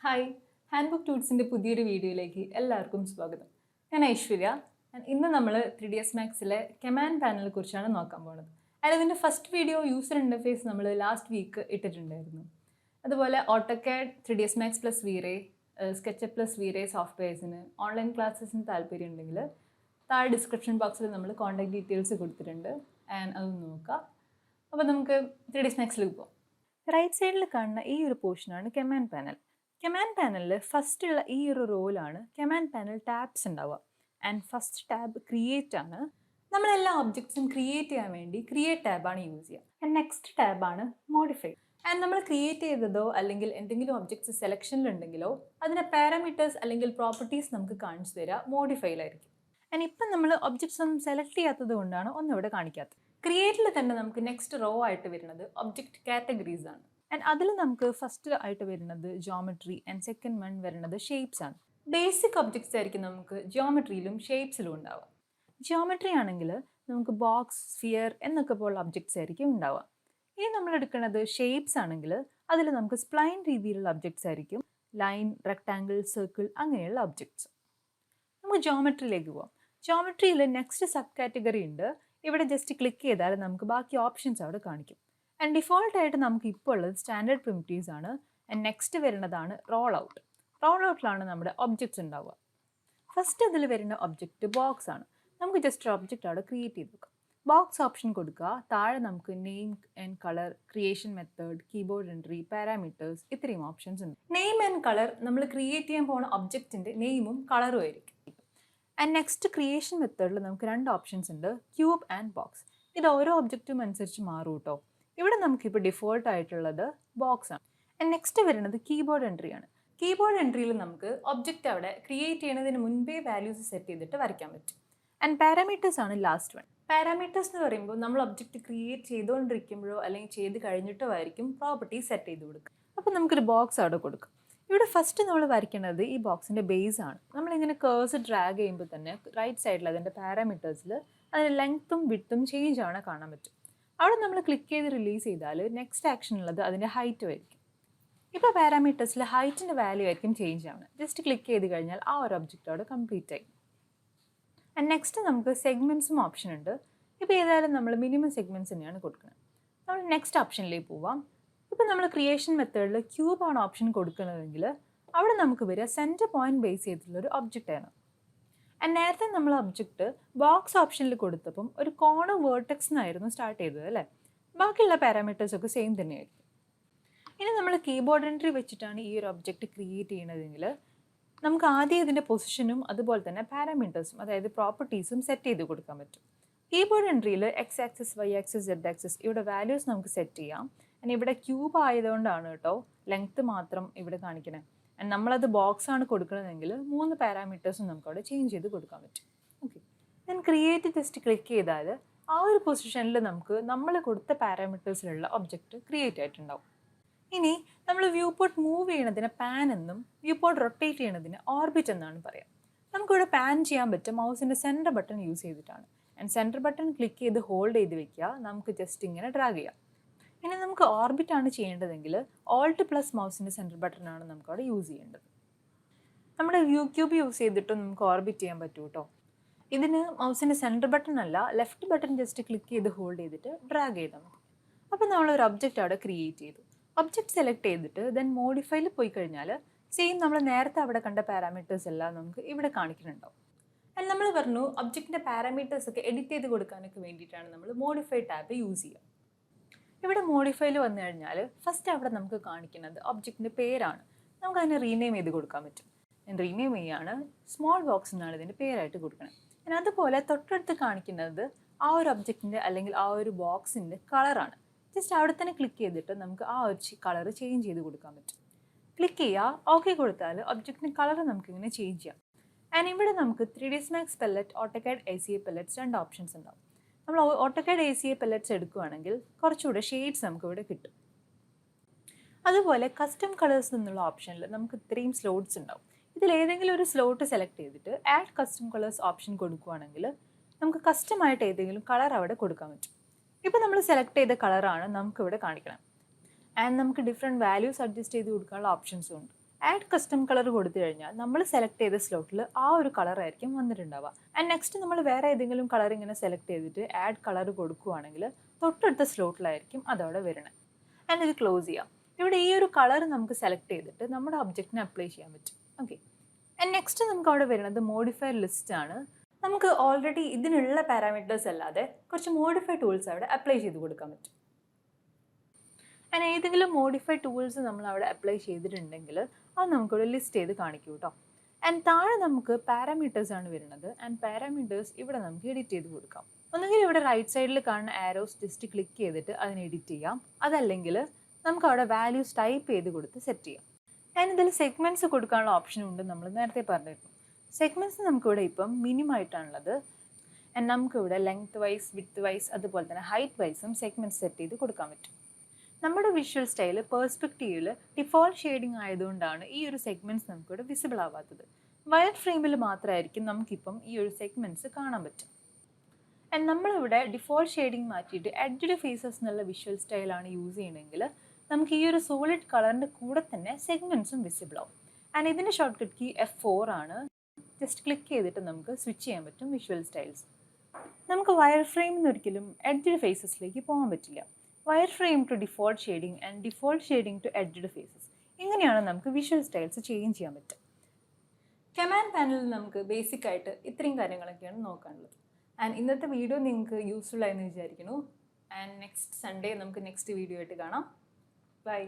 Hi handbook ട്യൂട്ട്സിൻ്റെ പുതിയൊരു വീഡിയോയിലേക്ക് എല്ലാവർക്കും സ്വാഗതം. ഞാൻ ഐശ്വര്യ. ഇന്ന് നമ്മൾ 3ds മാക്സിലെ കമാൻഡ് പാനലിനെ കുറിച്ചാണ് നോക്കാൻ പോകുന്നത്. അതിൻ്റെ ഫസ്റ്റ് വീഡിയോ യൂസർ ഇൻ്റർഫേസ് നമ്മൾ ലാസ്റ്റ് വീക്ക് ഇട്ടിട്ടുണ്ടായിരുന്നു. അതുപോലെ AutoCAD 3ds max plus VRAY, SketchUp plus VRAY സോഫ്റ്റ്വെയർസിന് ഓൺലൈൻ ക്ലാസ്സസിന് താല്പര്യം ഉണ്ടെങ്കിൽ താഴെ ഡിസ്ക്രിപ്ഷൻ ബോക്സിൽ നമ്മൾ കോൺടാക്ട് ഡീറ്റെയിൽസ് കൊടുത്തിട്ടുണ്ട്. ആൻഡ് അതൊന്ന് നോക്കാം. അപ്പോൾ നമുക്ക് 3ds മാക്സിലേക്ക് പോകാം. റൈറ്റ് സൈഡിൽ കാണുന്ന ഈ ഒരു പോർഷനാണ് കമാൻഡ് പാനൽ. കമാൻഡ് പാനലിൽ ഫസ്റ്റ് ഉള്ള ഈ ഒരു റോയിലാണ് കമാൻഡ് പാനൽ ടാബ്സ് ഉണ്ടാവുക. ആൻഡ് ഫസ്റ്റ് ടാബ് ക്രിയേറ്റ് ആണ്. നമ്മളെല്ലാ ഒബ്ജക്ട്സും ക്രിയേറ്റ് ചെയ്യാൻ വേണ്ടി ക്രിയേറ്റ് ടാബാണ് യൂസ് ചെയ്യുക. ആൻഡ് നെക്സ്റ്റ് ടാബാണ് മോഡിഫൈ. ആൻഡ് നമ്മൾ ക്രിയേറ്റ് ചെയ്തതോ അല്ലെങ്കിൽ എന്തെങ്കിലും ഒബ്ജക്ട്സ് സെലക്ഷനിലുണ്ടെങ്കിലോ അതിൻ്റെ പാരാമീറ്റേഴ്സ് അല്ലെങ്കിൽ പ്രോപ്പർട്ടീസ് നമുക്ക് കാണിച്ചു തരിക മോഡിഫൈയിലായിരിക്കും. ആൻഡ് ഇപ്പം നമ്മൾ ഒബ്ജക്ട്സ് ഒന്നും സെലക്ട് ചെയ്യാത്തത് കൊണ്ടാണ് ഒന്നും ഇവിടെ കാണിക്കാത്തത്. ക്രിയേറ്റിൽ തന്നെ നമുക്ക് നെക്സ്റ്റ് റോ ആയിട്ട് വരുന്നത് ഒബ്ജക്റ്റ് കാറ്റഗറീസ് ആണ്. ആൻഡ് അതിൽ നമുക്ക് ഫസ്റ്റ് ആയിട്ട് വരുന്നത് ജോമെട്രി ആൻഡ് സെക്കൻഡ് വൺ വരുന്നത് ഷേപ്സ് ആണ്. ബേസിക് ഒബ്ജക്ട്സ് ആയിരിക്കും നമുക്ക് ജിയോമെട്രിയിലും ഷേപ്സിലും ഉണ്ടാവുക. ജിയോമെട്രി ആണെങ്കിൽ നമുക്ക് ബോക്സ്, സ്ഫിയർ എന്നൊക്കെ പോലുള്ള ഒബ്ജക്ട്സ് ആയിരിക്കും ഉണ്ടാവുക. ഇനി നമ്മൾ എടുക്കുന്നത് ഷേപ്സ് ആണെങ്കിൽ അതിൽ നമുക്ക് സ്പ്ലൈൻ രീതിയിലുള്ള ഒബ്ജക്ട്സ് ആയിരിക്കും. ലൈൻ, റെക്ടാങ്കിൾ, സർക്കിൾ അങ്ങനെയുള്ള ഒബ്ജക്ട്സ്. നമുക്ക് ജോമെട്രിയിലേക്ക് പോകാം. ജോമെട്രിയിൽ നെക്സ്റ്റ് സബ് കാറ്റഗറി ഉണ്ട്. ഇവിടെ ജസ്റ്റ് ക്ലിക്ക് ചെയ്താൽ നമുക്ക് ബാക്കി ഓപ്ഷൻസ് അവിടെ കാണിക്കും. ആൻഡ് ഡിഫോൾട്ടായിട്ട് നമുക്ക് ഇപ്പോൾ ഉള്ളത് സ്റ്റാൻഡേർഡ് പ്രിമിറ്റീവ്സ് ആണ്. ആൻഡ് നെക്സ്റ്റ് വരുന്നതാണ് റോൾ ഔട്ട്. റോൾ ഔട്ടിലാണ് നമ്മുടെ ഒബ്ജക്ട്സ് ഉണ്ടാവുക. ഫസ്റ്റ് ഇതിൽ വരുന്ന ഒബ്ജക്റ്റ് ബോക്സ് ആണ്. നമുക്ക് ജസ്റ്റ് ഒരു ഒബ്ജക്റ്റ് അവിടെ ക്രിയേറ്റ് ചെയ്ത് വെക്കാം. ബോക്സ് ഓപ്ഷൻ കൊടുക്കുക. താഴെ നമുക്ക് name and colour, creation method, keyboard entry, parameters ഇത്രയും ഓപ്ഷൻസ് ഉണ്ട്. നെയിം ആൻഡ് കളർ നമ്മൾ ക്രിയേറ്റ് ചെയ്യാൻ പോകുന്ന ഒബ്ജക്റ്റിൻ്റെ നെയിമും കളറും ആയിരിക്കും. ആൻഡ് നെക്സ്റ്റ് ക്രിയേഷൻ മെത്തേഡിൽ നമുക്ക് രണ്ട് ഓപ്ഷൻസ് ഉണ്ട്, ക്യൂബ് ആൻഡ് ബോക്സ്. ഇത് ഓരോ ഒബ്ജക്റ്റും അനുസരിച്ച് മാറും കേട്ടോ. ഇവിടെ നമുക്കിപ്പോൾ ഡിഫോൾട്ട് ആയിട്ടുള്ളത് ബോക്സ് ആണ്. ആൻഡ് നെക്സ്റ്റ് വരുന്നത് കീബോർഡ് എൻട്രി ആണ്. കീബോർഡ് എൻട്രിയിൽ നമുക്ക് ഒബ്ജക്റ്റ് അവിടെ ക്രിയേറ്റ് ചെയ്യുന്നതിന് മുൻപേ വാല്യൂസ് സെറ്റ് ചെയ്തിട്ട് വരയ്ക്കാൻ പറ്റും. ആൻഡ് പാരാമീറ്റേഴ്സ് ആണ് ലാസ്റ്റ് വൺ. പാരാമീറ്റേഴ്സ് എന്ന് പറയുമ്പോൾ നമ്മൾ ഒബ്ജക്റ്റ് ക്രിയേറ്റ് ചെയ്തുകൊണ്ടിരിക്കുമ്പോഴോ അല്ലെങ്കിൽ ചെയ്ത് കഴിഞ്ഞിട്ടോ ആയിരിക്കും പ്രോപ്പർട്ടീസ് സെറ്റ് ചെയ്ത് കൊടുക്കുക. അപ്പോൾ നമുക്കൊരു ബോക്സ് അവിടെ കൊടുക്കാം. ഇവിടെ ഫസ്റ്റ് നമ്മൾ വരയ്ക്കുന്നത് ഈ ബോക്സിൻ്റെ ബേസ് ആണ്. നമ്മളിങ്ങനെ കേഴ്സ് ഡ്രാഗ് ചെയ്യുമ്പോൾ തന്നെ റൈറ്റ് സൈഡിൽ അതിൻ്റെ പാരാമീറ്റേഴ്സിൽ അതിൻ്റെ ലെങ്ത്തും വിഡ്ത്തും ചേഞ്ച് ആണ് കാണാൻ പറ്റും. അവിടെ നമ്മൾ ക്ലിക്ക് ചെയ്ത് റിലീസ് ചെയ്താൽ നെക്സ്റ്റ് ആക്ഷൻ ഉള്ളത് അതിൻ്റെ ഹൈറ്റും ആയിരിക്കും. ഇപ്പോൾ പാരാമീറ്റേഴ്സിൽ ഹൈറ്റിൻ്റെ വാല്യൂ ആയിരിക്കും ചേഞ്ച് ആവുന്നത്. ജസ്റ്റ് ക്ലിക്ക് ചെയ്ത് കഴിഞ്ഞാൽ ആ ഒരു ഒബ്ജക്റ്റ് അവിടെ കംപ്ലീറ്റ് ആയി. ആൻഡ് നെക്സ്റ്റ് നമുക്ക് സെഗ്മെൻറ്റ്സും ഓപ്ഷൻ ഉണ്ട്. ഇപ്പോൾ ഏതായാലും നമ്മൾ മിനിമം സെഗ്മെൻറ്റ്സ് തന്നെയാണ് കൊടുക്കുന്നത്. നമ്മൾ നെക്സ്റ്റ് ഓപ്ഷനിലേക്ക് പോവാം. ഇപ്പോൾ നമ്മൾ ക്രിയേഷൻ മെത്തേഡിൽ ക്യൂബാണ് ഓപ്ഷൻ കൊടുക്കുന്നതെങ്കിൽ അവിടെ നമുക്ക് വരിക സെൻറ്റർ പോയിന്റ് ബേസ് ചെയ്തിട്ടുള്ളൊരു ഒബ്ജക്റ്റാണ്. ആൻഡ് നേരത്തെ നമ്മൾ ഒബ്ജക്റ്റ് ബോക്സ് ഓപ്ഷനിൽ കൊടുത്തപ്പം ഒരു കോർണർ വേർട്ടെക്സ് എന്നായിരുന്നു സ്റ്റാർട്ട് ചെയ്തത് അല്ലേ. ബാക്കിയുള്ള പാരാമീറ്റേഴ്സൊക്കെ സെയിം തന്നെയായിരിക്കും. ഇനി നമ്മൾ കീബോർഡ് എൻട്രി വെച്ചിട്ടാണ് ഈ ഒരു ഒബ്ജക്റ്റ് ക്രിയേറ്റ് ചെയ്യണതെങ്കിൽ നമുക്ക് ആദ്യം ഇതിൻ്റെ പൊസിഷനും അതുപോലെ തന്നെ പാരാമീറ്റേഴ്സും അതായത് പ്രോപ്പർട്ടീസും സെറ്റ് ചെയ്ത് കൊടുക്കാൻ പറ്റും. കീബോർഡ് എൻട്രിയിൽ X axis, Y axis, Z axis ഇവിടെ വാല്യൂസ് നമുക്ക് സെറ്റ് ചെയ്യാം. ആൻഡ് ഇവിടെ ക്യൂബ് ആയതുകൊണ്ടാണ് കേട്ടോ ലെങ്ത്ത് മാത്രം ഇവിടെ കാണിക്കണേ. ആൻഡ് നമ്മളത് ബോക്സ് ആണ് കൊടുക്കണമെങ്കിൽ 3 പാരാമീറ്റേഴ്സും നമുക്ക് അവിടെ ചേഞ്ച് ചെയ്ത് കൊടുക്കാൻ പറ്റും. Okay, then create just click ചെയ്താൽ ആ ഒരു പൊസിഷനിൽ നമുക്ക് നമ്മൾ കൊടുത്ത പാരാമീറ്റേഴ്സിലുള്ള ഒബ്ജക്റ്റ് ക്രിയേറ്റ് ആയിട്ടുണ്ടാവും. ഇനി നമ്മൾ വ്യൂ പോർട്ട് മൂവ് ചെയ്യണതിന് പാൻ എന്നും വ്യൂ പോർട്ട് റൊട്ടേറ്റ് ചെയ്യണതിന് ഓർബിറ്റ് എന്നാണ് പറയാം. നമുക്കിവിടെ പാൻ ചെയ്യാൻ പറ്റും മൗസിൻ്റെ സെൻറ്റർ ബട്ടൺ യൂസ് ചെയ്തിട്ടാണ്. ആൻഡ് സെൻറ്റർ ബട്ടൺ ക്ലിക്ക് ചെയ്ത് ഹോൾഡ് ചെയ്ത് വെക്കുക. നമുക്ക് ജസ്റ്റ് ഇങ്ങനെ ഡ്രാഗ് ചെയ്യാം. ഇനി നമുക്ക് ഓർബിറ്റ് ആണ് ചെയ്യേണ്ടതെങ്കിൽ ഓൾട്ട് പ്ലസ് മൗസിൻ്റെ സെൻറ്റർ ബട്ടണാണ് നമുക്ക് അവിടെ യൂസ് ചെയ്യേണ്ടത്. നമ്മുടെ വ്യൂ ക്യൂബ് യൂസ് ചെയ്തിട്ടും നമുക്ക് ഓർബിറ്റ് ചെയ്യാൻ പറ്റും കേട്ടോ. ഇതിന് മൗസിൻ്റെ സെൻറ്റർ ബട്ടൺ അല്ല, ലെഫ്റ്റ് ബട്ടൺ ജസ്റ്റ് ക്ലിക്ക് ചെയ്ത് ഹോൾഡ് ചെയ്തിട്ട് ഡ്രാഗ് ചെയ്താൽ മതി. അപ്പോൾ നമ്മളൊരു ഒബ്ജക്റ്റ് അവിടെ ക്രിയേറ്റ് ചെയ്തു. ഒബ്ജക്റ്റ് സെലക്ട് ചെയ്തിട്ട് ദെൻ മോഡിഫൈയിൽ പോയി കഴിഞ്ഞാൽ സെയിം നമ്മൾ നേരത്തെ അവിടെ കണ്ട പാരാമീറ്റേഴ്സ് എല്ലാം നമുക്ക് ഇവിടെ കാണിക്കുന്നുണ്ടാവും. ആൻഡ് നമ്മൾ പറഞ്ഞു ഒബ്ജക്റ്റിൻ്റെ പാരാമീറ്റേഴ്സ് ഒക്കെ എഡിറ്റ് ചെയ്ത് കൊടുക്കാനൊക്കെ വേണ്ടിയിട്ടാണ് നമ്മൾ മോഡിഫൈ ടാബ് യൂസ് ചെയ്യുക. ഇവിടെ മോഡിഫൈയിൽ വന്നു കഴിഞ്ഞാൽ ഫസ്റ്റ് അവിടെ നമുക്ക് കാണിക്കുന്നത് ഒബ്ജക്റ്റിൻ്റെ പേരാണ്. നമുക്ക് അതിനെ റീനെയിം ചെയ്ത് കൊടുക്കാൻ പറ്റും. ഞാൻ റീനെയിം ചെയ്യാണ്, സ്മോൾ ബോക്സ് എന്നാണ് ഇതിൻ്റെ പേരായിട്ട് കൊടുക്കുന്നത്. ഞാൻ അതുപോലെ തൊട്ടടുത്ത് കാണിക്കുന്നത് ആ ഒരു ഒബ്ജക്റ്റിൻ്റെ അല്ലെങ്കിൽ ആ ഒരു ബോക്സിൻ്റെ കളറാണ്. ജസ്റ്റ് അവിടെ തന്നെ ക്ലിക്ക് ചെയ്തിട്ട് നമുക്ക് ആ ഒരു കളർ ചേഞ്ച് ചെയ്ത് കൊടുക്കാൻ പറ്റും. ക്ലിക്ക് ചെയ്യുക, ഓക്കെ കൊടുത്താൽ ഒബ്ജക്റ്റിൻ്റെ കളർ നമുക്കിങ്ങനെ ചേഞ്ച് ചെയ്യാം. ആൻഡ് ഇവിടെ നമുക്ക് 3ds max palette, AutoCAD ACA palettes രണ്ട് ഓപ്ഷൻസ് ഉണ്ടാവും. നമ്മൾ ഓട്ടോകാഡ് ACA പെല്ലറ്റ്സ് എടുക്കുകയാണെങ്കിൽ കുറച്ചുകൂടെ ഷെയ്ഡ്സ് നമുക്ക് ഇവിടെ കിട്ടും. അതുപോലെ കസ്റ്റം കളേഴ്സ് എന്നുള്ള ഓപ്ഷനിൽ നമുക്ക് ഇത്രയും സ്ലോട്ട്സ് ഉണ്ടാവും. ഇതിലേതെങ്കിലും ഒരു സ്ലോട്ട് സെലക്ട് ചെയ്തിട്ട് ആഡ് കസ്റ്റം കളേഴ്സ് ഓപ്ഷൻ കൊടുക്കുകയാണെങ്കിൽ നമുക്ക് കസ്റ്റമായിട്ട് ഏതെങ്കിലും കളർ അവിടെ കൊടുക്കാൻ പറ്റും. ഇപ്പോൾ നമ്മൾ സെലക്ട് ചെയ്ത കളറാണ് നമുക്കിവിടെ കാണിക്കണം. ആൻഡ് നമുക്ക് ഡിഫറെൻറ്റ് വാല്യൂസ് അഡ്ജസ്റ്റ് ചെയ്ത് കൊടുക്കാനുള്ള ഓപ്ഷൻസും ഉണ്ട്. ആഡ് കസ്റ്റം കളർ കൊടുത്തു കഴിഞ്ഞാൽ നമ്മൾ സെലക്ട് ചെയ്ത സ്ലോട്ടിൽ ആ ഒരു കളറായിരിക്കും വന്നിട്ടുണ്ടാവുക. ആൻഡ് നെക്സ്റ്റ് നമ്മൾ വേറെ ഏതെങ്കിലും കളർ ഇങ്ങനെ സെലക്ട് ചെയ്തിട്ട് ആഡ് കളർ കൊടുക്കുകയാണെങ്കിൽ തൊട്ടടുത്ത സ്ലോട്ടിലായിരിക്കും അതവിടെ വരുന്നത്. ആൻഡ് ഇത് ക്ലോസ് ചെയ്യാം. ഇവിടെ ഈ ഒരു കളർ നമുക്ക് സെലക്ട് ചെയ്തിട്ട് നമ്മുടെ ഒബ്ജക്റ്റിന് അപ്ലൈ ചെയ്യാൻ പറ്റും. ഓക്കെ. ആൻഡ് നെക്സ്റ്റ് നമുക്ക് അവിടെ വരുന്നത് മോഡിഫയർ ലിസ്റ്റ് ആണ്. നമുക്ക് ഓൾറെഡി ഇതിനുള്ള പാരാമീറ്റേഴ്സ് അല്ലാതെ കുറച്ച് മോഡിഫൈ ടൂൾസ് അവിടെ അപ്ലൈ ചെയ്ത് കൊടുക്കാൻ പറ്റും. ആൻഡ് ഏതെങ്കിലും മോഡിഫൈ ടൂൾസ് നമ്മൾ അവിടെ അപ്ലൈ ചെയ്തിട്ടുണ്ടെങ്കിൽ അത് നമുക്കിവിടെ ലിസ്റ്റ് ചെയ്ത് കാണിക്കും കേട്ടോ. ആൻഡ് താഴെ നമുക്ക് പാരാമീറ്റേഴ്സ് ആണ് വരുന്നത്. ആൻഡ് പാരാമീറ്റേഴ്സ് ഇവിടെ നമുക്ക് എഡിറ്റ് ചെയ്ത് കൊടുക്കാം. ഒന്നുകിൽ ഇവിടെ റൈറ്റ് സൈഡിൽ കാണുന്ന ആരോസ് ജസ്റ്റ് ക്ലിക്ക് ചെയ്തിട്ട് അതിന് എഡിറ്റ് ചെയ്യാം. അതല്ലെങ്കിൽ നമുക്ക് അവിടെ വാല്യൂസ് ടൈപ്പ് ചെയ്ത് കൊടുത്ത് സെറ്റ് ചെയ്യാം. ആൻഡ് ഇതിൽ സെഗ്മെൻറ്റ്സ് കൊടുക്കാനുള്ള ഓപ്ഷനും ഉണ്ട്. നമ്മൾ നേരത്തെ പറഞ്ഞിരുന്നു. സെഗ്മെൻറ്റ്സ് നമുക്കിവിടെ ഇപ്പം മിനിമം ആയിട്ടാണുള്ളത്. ആൻഡ് നമുക്കിവിടെ ലെങ്ത് വൈസ്, വിഡ്ത്ത് വൈസ്, അതുപോലെ തന്നെ ഹൈറ്റ് വൈസും സെഗ്മെൻറ്റ്സ് സെറ്റ് ചെയ്ത് കൊടുക്കാൻ പറ്റും. നമ്മുടെ വിഷ്വൽ സ്റ്റൈൽ പെർസ്പെക്റ്റീവിൽ ഡിഫോൾട്ട് ഷെയ്ഡിങ് ആയതുകൊണ്ടാണ് ഈ ഒരു സെഗ്മെൻറ്റ്സ് നമുക്കിവിടെ വിസിബിൾ ആവാത്തത്. വയർ ഫ്രെയിമിൽ മാത്രമായിരിക്കും നമുക്കിപ്പം ഈ ഒരു സെഗ്മെൻറ്റ്സ് കാണാൻ പറ്റും. ആൻഡ് നമ്മളിവിടെ ഡിഫോൾട്ട് ഷെയ്ഡിങ് മാറ്റിയിട്ട് എഡ്ജ്ഡ് ഫേസസ് എന്നുള്ള വിഷ്വൽ സ്റ്റൈലാണ് യൂസ് ചെയ്യണമെങ്കിൽ നമുക്ക് ഈ ഒരു സോളിഡ് കളറിൻ്റെ കൂടെ തന്നെ സെഗ്മെൻറ്റ്സും വിസിബിൾ ആവും. ആൻഡ് ഇതിൻ്റെ ഷോർട്ട് കട്ട് കീ F4 ആണ്. ജസ്റ്റ് ക്ലിക്ക് ചെയ്തിട്ട് നമുക്ക് സ്വിച്ച് ചെയ്യാൻ പറ്റും വിഷ്വൽ സ്റ്റൈൽസ്. നമുക്ക് വയർ ഫ്രെയിമിൽ നിന്ന് ഒരിക്കലും എഡ്ജ്ഡ് ഫേസസിലേക്ക് പോകാൻ പറ്റില്ല. Wire frame to default shading and default shading to edged faces, ഇങ്ങനെയാണ് നമുക്ക് വിഷ്വൽ സ്റ്റൈൽസ് ചേഞ്ച് ചെയ്യാൻ പറ്റുക. കമാൻഡ് പാനലിൽ നമുക്ക് ബേസിക് ആയിട്ട് ഇത്രയും കാര്യങ്ങളൊക്കെയാണ് നോക്കാനുള്ളത്. ആൻഡ് ഇന്നത്തെ വീഡിയോ നിങ്ങൾക്ക് യൂസ്ഫുൾ ആയെന്ന് വിചാരിക്കുന്നു. ആൻഡ് നെക്സ്റ്റ് സൺഡേ നമുക്ക് നെക്സ്റ്റ് വീഡിയോ ആയിട്ട് കാണാം. ബൈ.